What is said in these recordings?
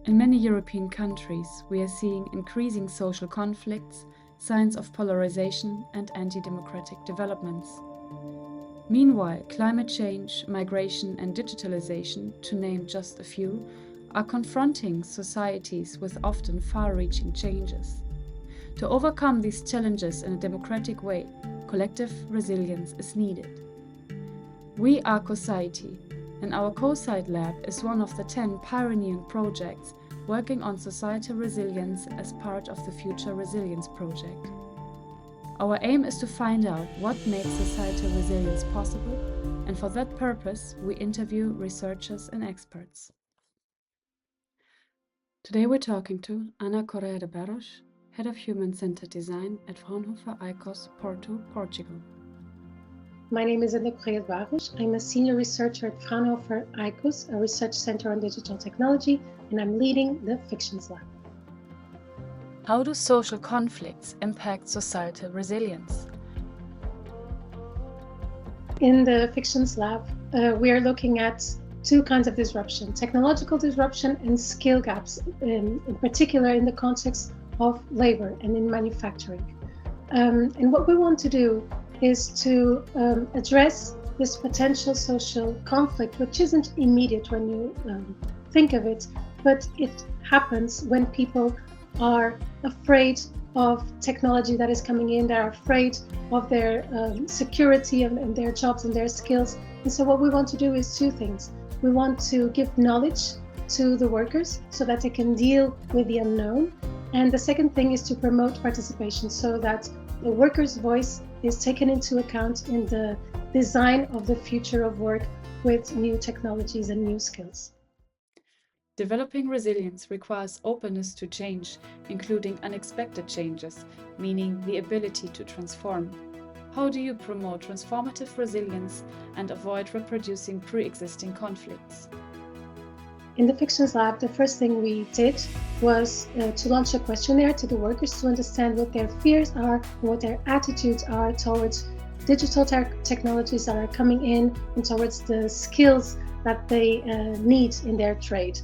In many European countries, we are seeing increasing social conflicts, signs of polarization, and anti-democratic developments. Meanwhile, climate change, migration, and digitalization, to name just a few, are confronting societies with often far-reaching changes. To overcome these challenges in a democratic way, collective resilience is needed. We are Society, and our CoSite Lab is one of the 10 pioneering projects working on societal resilience as part of the FutuResilience project. Our aim is to find out what makes societal resilience possible, and for that purpose, we interview researchers and experts. Today we're talking to Ana Correia de Barros, Head of Human-Centered Design at Fraunhofer ICOS, Porto, Portugal. My name is Ana Correia de Barros. I'm a senior researcher at Fraunhofer ICOS, a research center on digital technology, and I'm leading the Fictions Lab. How do social conflicts impact societal resilience? In the Fictions Lab, we are looking at two kinds of disruption: technological disruption and skill gaps, in particular in the context of labor and in manufacturing. And what we want to do is to address this potential social conflict, which isn't immediate when you think of it, but it happens when people are afraid of technology that is coming in, they're afraid of their security and their jobs and their skills. And so what we want to do is two things. We want to give knowledge to the workers so that they can deal with the unknown. And the second thing is to promote participation so that the worker's voice is taken into account in the design of the future of work with new technologies and new skills. Developing resilience requires openness to change, including unexpected changes, meaning the ability to transform. How do you promote transformative resilience and avoid reproducing pre-existing conflicts? In the Fictions Lab, the first thing we did was to launch a questionnaire to the workers to understand what their fears are and what their attitudes are towards digital technologies that are coming in and towards the skills that they need in their trade.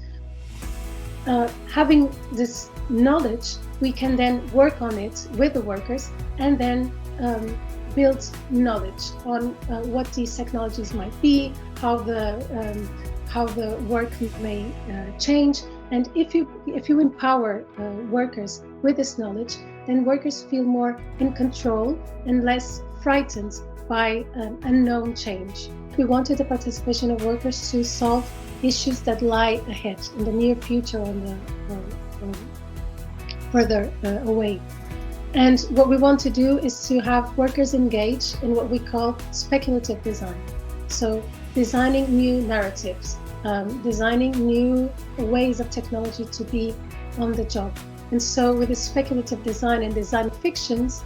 Having this knowledge, we can then work on it with the workers and then build knowledge on what these technologies might be, how the work may change. And if you empower workers with this knowledge, then workers feel more in control and less frightened by unknown change. We wanted the participation of workers to solve issues that lie ahead in the near future or further away. And what we want to do is to have workers engage in what we call speculative design. So designing new narratives, designing new ways of technology to be on the job. And so with the speculative design and design fictions,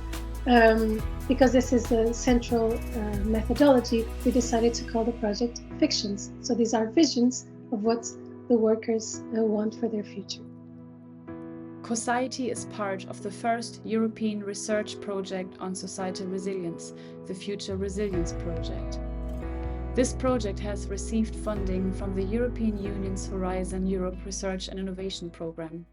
because this is the central methodology, we decided to call the project Fictions. So these are visions of what the workers want for their future. Society is part of the first European research project on societal resilience, the FutuResilience project. This project has received funding from the European Union's Horizon Europe Research and Innovation Programme.